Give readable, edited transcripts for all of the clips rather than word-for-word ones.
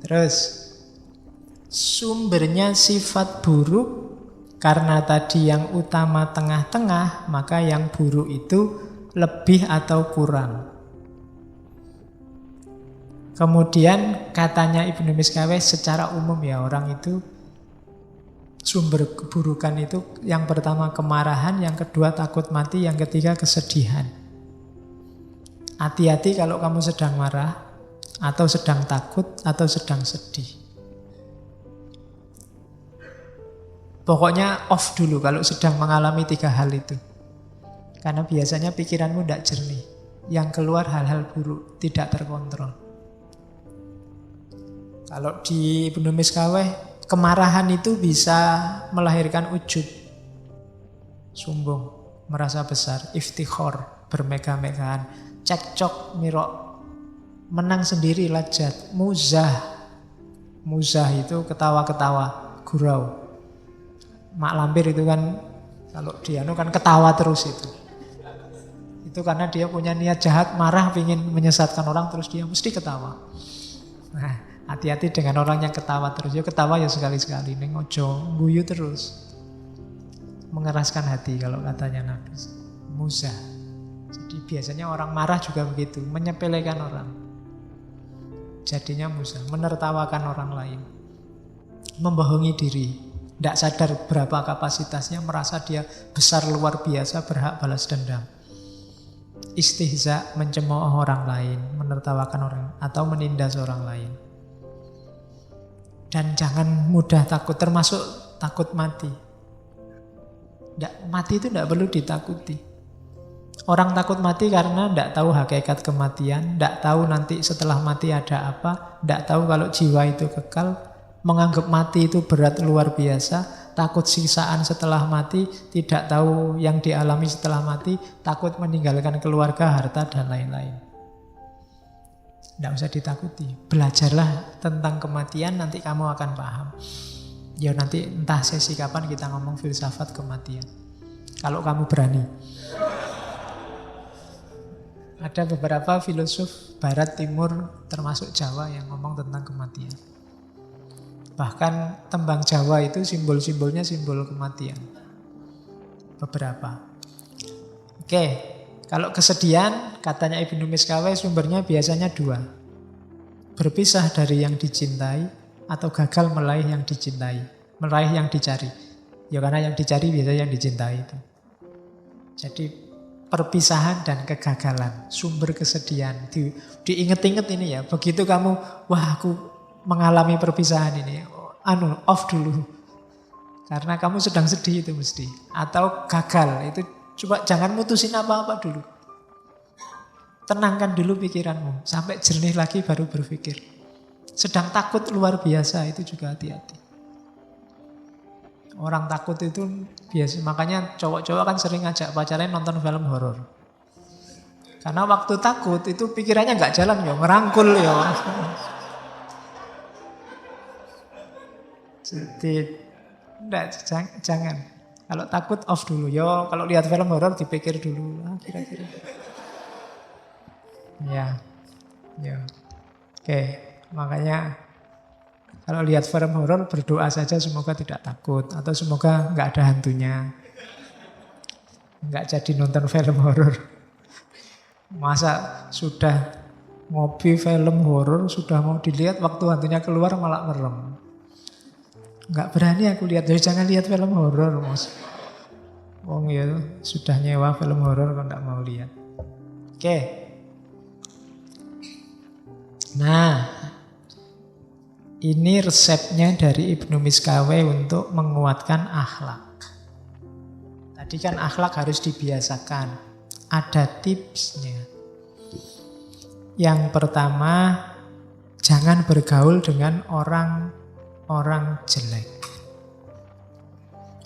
Terus sumbernya sifat buruk karena tadi yang utama tengah-tengah, maka yang buruk itu lebih atau kurang. Kemudian katanya Ibnu Miskaweh secara umum ya, orang itu sumber keburukan itu yang pertama kemarahan, yang kedua takut mati, yang ketiga kesedihan. Hati-hati kalau kamu sedang marah, atau sedang takut, atau sedang sedih. Pokoknya off dulu kalau sedang mengalami tiga hal itu. Karena biasanya pikiranmu tidak jernih. Yang keluar hal-hal buruk, tidak terkontrol. Kalau di Ibnu Miskaweh, kemarahan itu bisa melahirkan ujub, sombong, merasa besar, iftikhor, bermegah-megahan, cekcok, mirok, menang sendiri, lajat, muzah. Muzah itu ketawa-ketawa, gurau. Mak lampir itu kan, kalau dia kan ketawa terus itu. Itu karena dia punya niat jahat, marah, ingin menyesatkan orang, terus dia mesti ketawa. Nah, hati-hati dengan orang yang ketawa terus. Ya ketawa ya sekali-sekali, ning ojo guyu terus. Mengeraskan hati kalau katanya Nabi. Muzah. Jadi biasanya orang marah juga begitu, menyepelekan orang. Jadinya muzah, menertawakan orang lain. Membohongi diri. Tidak sadar berapa kapasitasnya, merasa dia besar luar biasa, berhak balas dendam. Istihza, mencemooh orang lain, menertawakan orang, atau menindas orang lain. Dan jangan mudah takut, termasuk takut mati. Mati itu tidak perlu ditakuti. Orang takut mati karena tidak tahu hakikat kematian, tidak tahu nanti setelah mati ada apa, tidak tahu kalau jiwa itu kekal, menganggap mati itu berat luar biasa, takut sisaan setelah mati, tidak tahu yang dialami setelah mati, takut meninggalkan keluarga, harta, dan lain-lain. Tidak usah ditakuti. Belajarlah tentang kematian, nanti kamu akan paham. Ya nanti entah sesi kapan kita ngomong filsafat kematian. Kalau kamu berani. Ada beberapa filosof barat timur termasuk Jawa yang ngomong tentang kematian. Bahkan tembang Jawa itu simbol-simbolnya simbol kematian. Beberapa. Oke, kalau kesedihan katanya Ibnu Miskaweh sumbernya biasanya dua. Berpisah dari yang dicintai atau gagal meraih yang dicintai, meraih yang dicari. Ya karena yang dicari biasanya yang dicintai itu. Jadi perpisahan dan kegagalan, sumber kesedihan. Diinget-inget ini ya, begitu kamu, wah aku mengalami perpisahan ini, off dulu. Karena kamu sedang sedih itu mesti. Atau gagal, itu coba jangan mutusin apa-apa dulu. Tenangkan dulu pikiranmu, sampai jernih lagi baru berpikir. Sedang takut luar biasa, itu juga hati-hati. Orang takut itu biasa, makanya cowok-cowok kan sering ngajak pacarnya nonton film horor. Karena waktu takut itu pikirannya nggak jalan ya, ngerangkul ya. Jadi jangan. Kalau takut off dulu ya. Kalau lihat film horor dipikir dulu, kira-kira. Ya. Oke, makanya kalau lihat film horor berdoa saja semoga tidak takut atau semoga nggak ada hantunya. Nggak jadi nonton film horor. Masa sudah ngopi film horor sudah mau dilihat waktu hantunya keluar malah merem. Nggak berani aku lihat, jadi jangan lihat film horor, Mas. Wong ya sudah nyewa film horor kok nggak mau lihat. Oke. Nah, ini resepnya dari Ibnu Miskaweh untuk menguatkan akhlak. Tadi kan akhlak harus dibiasakan. Ada tipsnya. Yang pertama, jangan bergaul dengan orang jelek.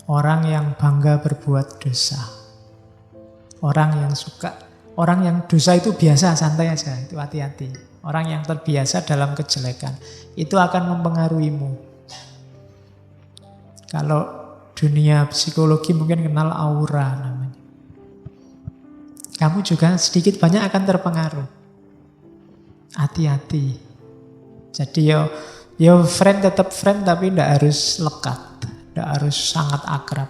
Orang yang bangga berbuat dosa. Orang yang dosa itu biasa, santai aja, itu hati-hati. Orang yang terbiasa dalam kejelekan itu akan mempengaruhimu. Kalau dunia psikologi mungkin kenal aura namanya. Kamu juga sedikit banyak akan terpengaruh. Hati-hati. Jadi Ya friend tetap friend tapi tidak harus lekat, tidak harus sangat akrab.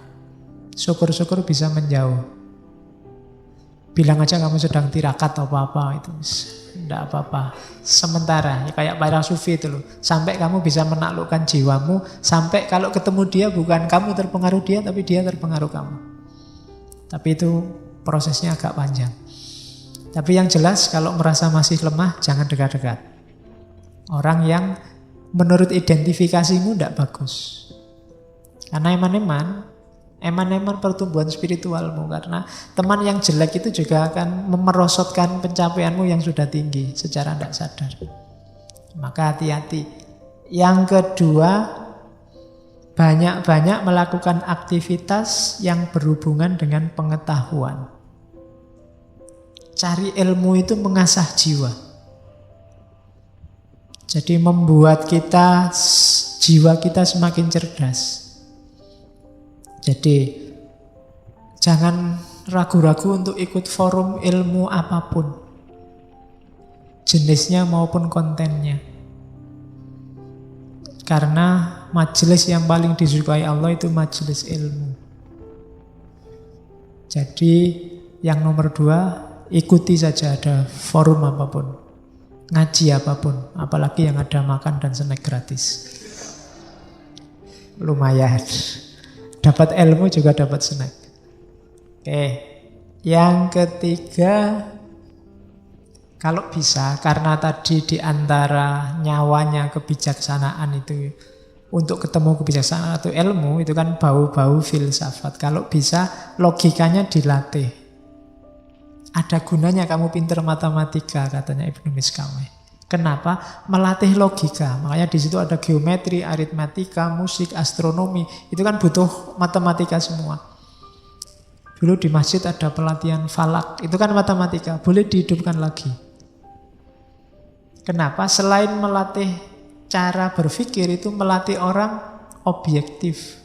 Syukur-syukur bisa menjauh. Bilang aja kamu sedang tirakat atau apa itu tidak apa-apa. Sementara ya kayak para sufi itu loh. Sampai kamu bisa menaklukkan jiwamu, sampai kalau ketemu dia bukan kamu terpengaruh dia tapi dia terpengaruh kamu. Tapi itu prosesnya agak panjang. Tapi yang jelas kalau merasa masih lemah jangan dekat-dekat. Orang yang menurut identifikasimu tidak bagus. Karena eman-eman pertumbuhan spiritualmu. Karena teman yang jelek itu juga akan memerosotkan pencapaianmu yang sudah tinggi secara tidak sadar. Maka hati-hati. Yang kedua, banyak-banyak melakukan aktivitas yang berhubungan dengan pengetahuan. Cari ilmu itu mengasah jiwa. Jadi membuat jiwa kita semakin cerdas. Jadi jangan ragu-ragu untuk ikut forum ilmu apapun, jenisnya maupun kontennya. Karena majelis yang paling disukai Allah itu majelis ilmu. Jadi yang nomor 2, ikuti saja ada forum apapun, ngaji apapun, apalagi yang ada makan dan snack gratis. Lumayan. Dapat ilmu juga dapat snack. Oke. Yang ketiga, kalau bisa, karena tadi di antara nyawanya kebijaksanaan itu, untuk ketemu kebijaksanaan atau ilmu, itu kan bau-bau filsafat. Kalau bisa, logikanya dilatih. Ada gunanya kamu pinter matematika, katanya Ibnu Miskaweh. Kenapa? Melatih logika. Makanya di situ ada geometri, aritmatika, musik, astronomi. Itu kan butuh matematika semua. Dulu di masjid ada pelatihan falak. Itu kan matematika. Boleh dihidupkan lagi. Kenapa? Selain melatih cara berpikir, itu melatih orang objektif.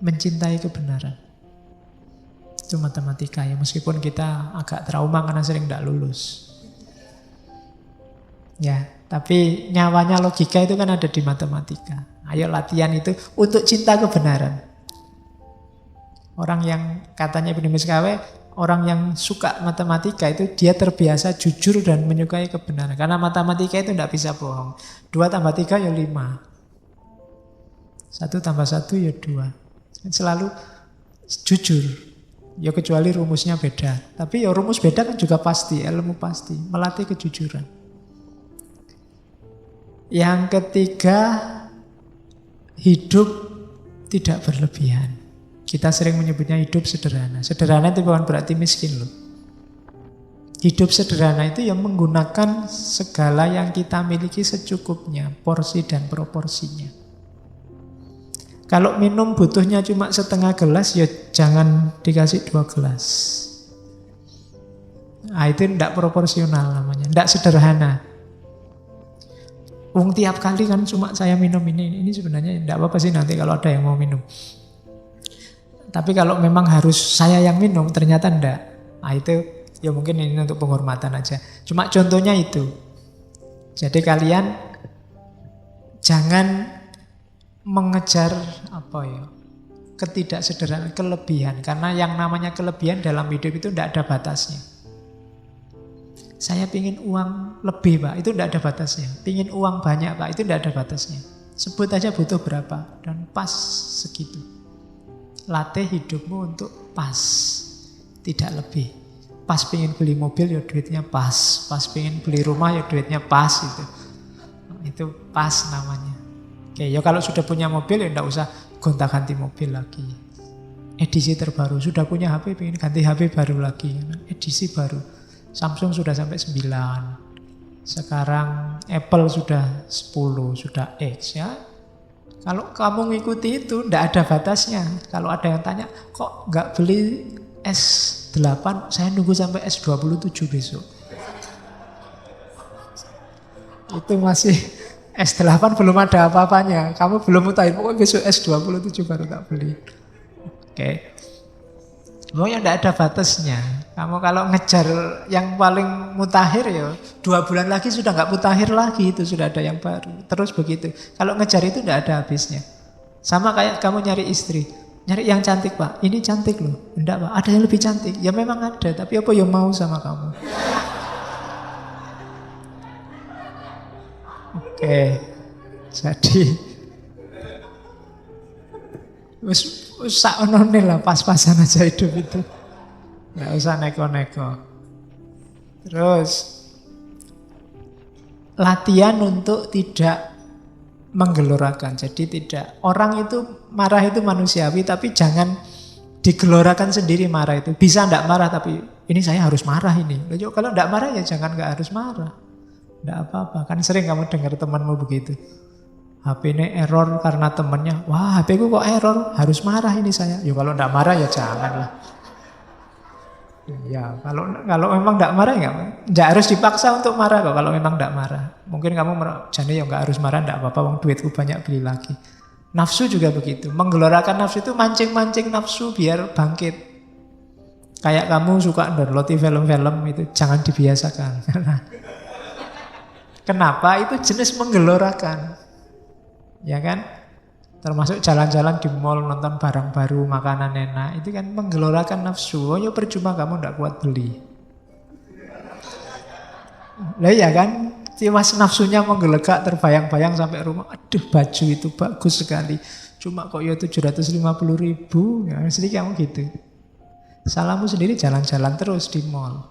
Mencintai kebenaran. Itu matematika ya. Meskipun kita agak trauma karena sering tidak lulus. Ya, tapi nyawanya logika itu kan ada di matematika. Ayo latihan itu untuk cinta kebenaran. Orang yang katanya Ibnu Miskaweh, orang yang suka matematika itu dia terbiasa jujur dan menyukai kebenaran. Karena matematika itu tidak bisa bohong. 2 tambah 3 ya 5. 1 tambah 1 ya 2. Selalu jujur. Ya kecuali rumusnya beda. Tapi ya rumus beda kan juga pasti, ilmu pasti. Melatih kejujuran. Yang ketiga, hidup tidak berlebihan. Kita sering menyebutnya hidup sederhana. Sederhana itu bukan berarti miskin loh. Hidup sederhana itu yang menggunakan segala yang kita miliki secukupnya, porsi dan proporsinya. Kalau minum butuhnya cuma setengah gelas, ya jangan dikasih 2 gelas. Nah, itu tidak proporsional namanya, tidak sederhana. Tiap kali kan cuma saya minum ini sebenarnya tidak apa-apa sih nanti kalau ada yang mau minum. Tapi kalau memang harus saya yang minum, ternyata enggak. Nah itu ya mungkin ini untuk penghormatan aja. Cuma contohnya itu. Jadi kalian jangan mengejar ketidaksederhanaan, kelebihan. Karena yang namanya kelebihan dalam hidup itu tidak ada batasnya. Saya pingin uang lebih Pak, itu tidak ada batasnya. Pingin uang banyak Pak, itu tidak ada batasnya. Sebut aja butuh berapa dan pas segitu. Latih hidupmu untuk pas, tidak lebih. Pas pingin beli mobil ya duitnya pas. Pas pingin beli rumah ya duitnya pas itu. Itu pas namanya. Oke, ya kalau sudah punya mobil ya tidak usah gonta-ganti mobil lagi. Edisi terbaru, sudah punya HP pingin ganti HP baru lagi. Edisi baru. Samsung sudah sampai 9. Sekarang Apple sudah 10, sudah X ya. Kalau kamu ngikuti itu tidak ada batasnya. Kalau ada yang tanya, kok nggak beli S8, saya nunggu sampai S27 besok. Itu masih S8 belum ada apa-apanya. Kamu belum mutahin, pokoknya besok S27 baru tak beli. Oke. Pokoknya tidak ada batasnya. Kamu kalau ngejar yang paling mutakhir ya 2 bulan lagi sudah nggak mutakhir lagi, itu sudah ada yang baru. Terus begitu. Kalau ngejar itu tidak ada habisnya. Sama kayak kamu nyari istri. Nyari yang cantik Pak, ini cantik loh. Enggak Pak, ada yang lebih cantik. Ya memang ada, tapi apa yang mau sama kamu? Oke, jadi sak onone lah, pas-pasan aja hidup itu. Nggak usah neko-neko. Terus latihan untuk tidak menggelorakan. Jadi tidak, orang itu marah itu manusiawi, tapi jangan digelorakan sendiri marah itu. Bisa enggak marah, tapi ini saya harus marah ini. Kalau enggak marah ya jangan enggak harus marah. Enggak apa-apa. Kan sering kamu dengar temanmu begitu. HP ini error karena temennya. Wah, HP ku kok error, harus marah ini saya. Ya kalau enggak marah ya janganlah. Ya, kalau memang enggak marah enggak harus dipaksa untuk marah kok kalau memang enggak marah. Mungkin kamu jadi ya enggak harus marah, enggak apa-apa, wong duitku banyak beli lagi. Nafsu juga begitu. Menggelorakan nafsu itu mancing-mancing nafsu biar bangkit. Kayak kamu suka download film-film itu jangan dibiasakan. Kenapa? Itu jenis menggelorakan. Ya kan? Termasuk jalan-jalan di mall, nonton barang baru, makanan enak. Itu kan menggelorakan nafsu. Oh ya percuma kamu tidak kuat beli. Lah ya kan? Mas nafsunya menggelegak, terbayang-bayang sampai rumah. Aduh baju itu bagus sekali. Cuma kok ya 750.000. Ya, mesti kamu gitu. Salahmu sendiri jalan-jalan terus di mall.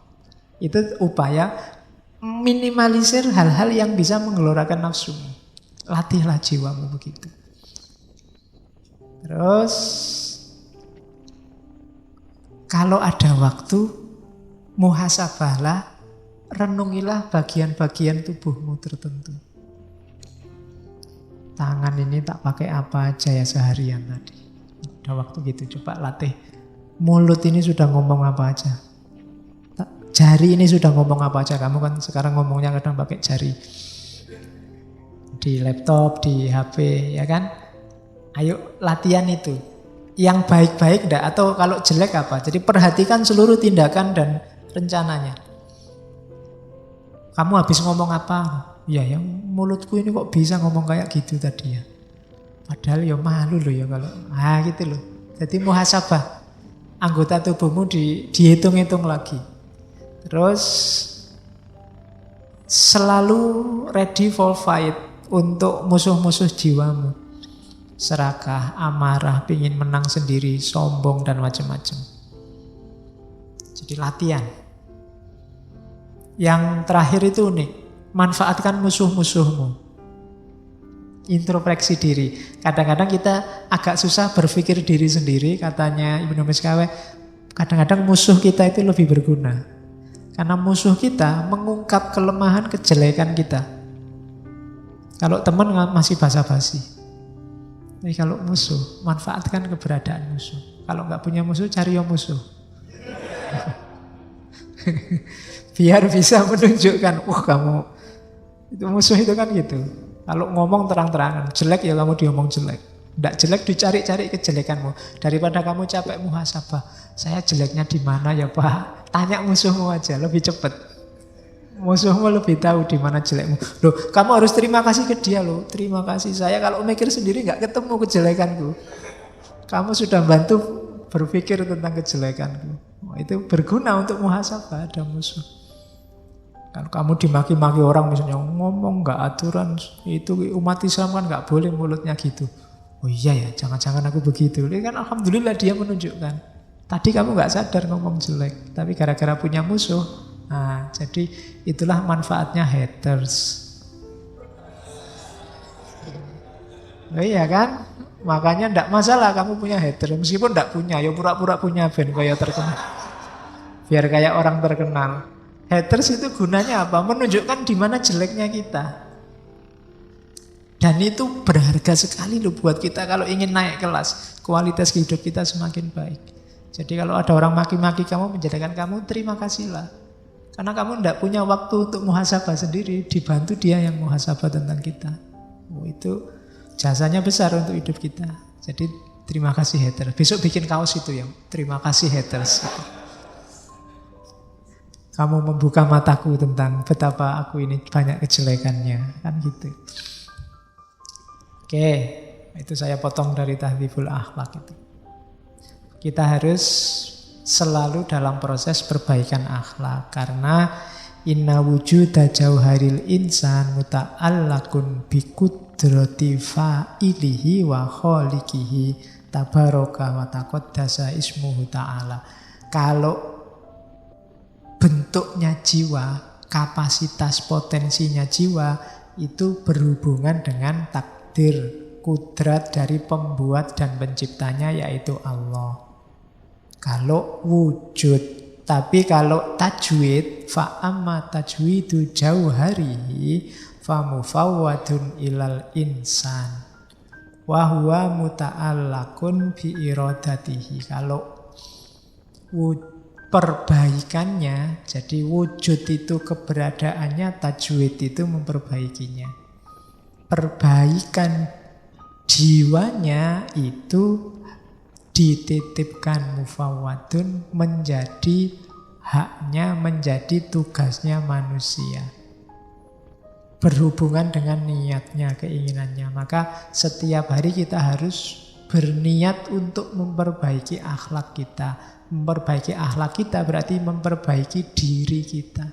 Itu upaya minimalisir hal-hal yang bisa menggelorakan nafsumu. Latihlah jiwamu begitu. Terus kalau ada waktu, muhasabahlah, renungilah bagian-bagian tubuhmu tertentu. Tangan ini tak pakai apa aja ya seharian tadi. Ada waktu gitu, coba latih. Mulut ini sudah ngomong apa aja. Jari ini sudah ngomong apa aja. Kamu kan sekarang ngomongnya kadang pakai jari. Di laptop, di HP, ya kan? Ayo latihan itu. Yang baik-baik enggak, atau kalau jelek apa. Jadi perhatikan seluruh tindakan dan rencananya. Kamu habis ngomong apa? Ya yang mulutku ini kok bisa ngomong kayak gitu tadi ya. Padahal ya malu loh ya kalau. Gitu loh. Jadi muhasabah. Anggota tubuhmu dihitung-hitung lagi. Terus selalu ready for fight untuk musuh-musuh jiwamu. Serakah, amarah, pingin menang sendiri, sombong dan macam-macam. Jadi latihan. Yang terakhir itu unik. Manfaatkan musuh-musuhmu. Introspeksi diri. Kadang-kadang kita agak susah berpikir diri sendiri. Katanya Ibnu Miskawe, kadang-kadang musuh kita itu lebih berguna. Karena musuh kita mengungkap kelemahan, kejelekan kita. Kalau teman masih basa-basi. Tapi kalau musuh, manfaatkan keberadaan musuh. Kalau nggak punya musuh, cari yang musuh. Biar bisa menunjukkan, kamu itu musuh itu kan gitu. Kalau ngomong terang-terangan, jelek ya kamu diomong jelek. Nggak jelek dicari-cari kejelekanmu. Daripada kamu capek muhasabah, saya jeleknya di mana ya Pak? Tanya musuhmu aja, lebih cepat. Musuhmu lebih tahu di mana jelekmu. Loh, kamu harus terima kasih ke dia loh. Terima kasih, saya kalau mikir sendiri nggak ketemu kejelekanku. Kamu sudah bantu berpikir tentang kejelekanku. Itu berguna untuk muhasabah, ada musuh. Kalau kamu dimaki-maki orang misalnya ngomong nggak aturan, itu umat Islam kan nggak boleh mulutnya gitu. Oh iya ya, jangan-jangan aku begitu. Ini kan alhamdulillah dia menunjukkan. Tadi kamu nggak sadar ngomong jelek, tapi gara-gara punya musuh. Nah, jadi itulah manfaatnya haters. Oh iya kan? Makanya ndak masalah kamu punya haters. Meskipun ndak punya, ya pura-pura punya ben kayak terkenal. Biar kayak orang terkenal. Haters itu gunanya apa? Menunjukkan di mana jeleknya kita. Dan itu berharga sekali loh buat kita kalau ingin naik kelas. Kualitas hidup kita semakin baik. Jadi kalau ada orang maki-maki kamu, menjadikan kamu, terima kasihlah. Karena kamu tidak punya waktu untuk muhasabah sendiri, dibantu dia yang muhasabah tentang kita. Itu jasanya besar untuk hidup kita. Jadi Terima kasih haters. Besok bikin kaos itu ya. Terima kasih haters. Kamu membuka mataku tentang betapa aku ini banyak kejelekannya. Kan gitu. Oke, itu saya potong dari Tahdzibul Akhlak itu. Kita harus selalu dalam proses perbaikan akhlak. Karena inna wujuda jauharil insan muta'allakun bikudrati fa'ilihi wa kholikihi tabaraka wa taqaddasa ismuhu ta'ala. Kalau bentuknya jiwa, kapasitas potensinya jiwa itu berhubungan dengan takdir, kudrat dari pembuat dan penciptanya yaitu Allah. Kalau wujud, tapi kalau tajwid, fa'amma tajwidu jauharihi famufawwadun ilal insan wa huwa muta'allakun bi iradatihi. Kalau perbaikannya, jadi wujud itu keberadaannya, tajwid itu memperbaikinya. Perbaikan jiwanya itu dititipkan mufawwadun, menjadi haknya, menjadi tugasnya manusia. Berhubungan dengan niatnya, keinginannya. Maka setiap hari kita harus berniat untuk memperbaiki akhlak kita. Memperbaiki akhlak kita berarti memperbaiki diri kita.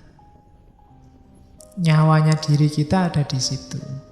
Nyawanya diri kita ada di situ.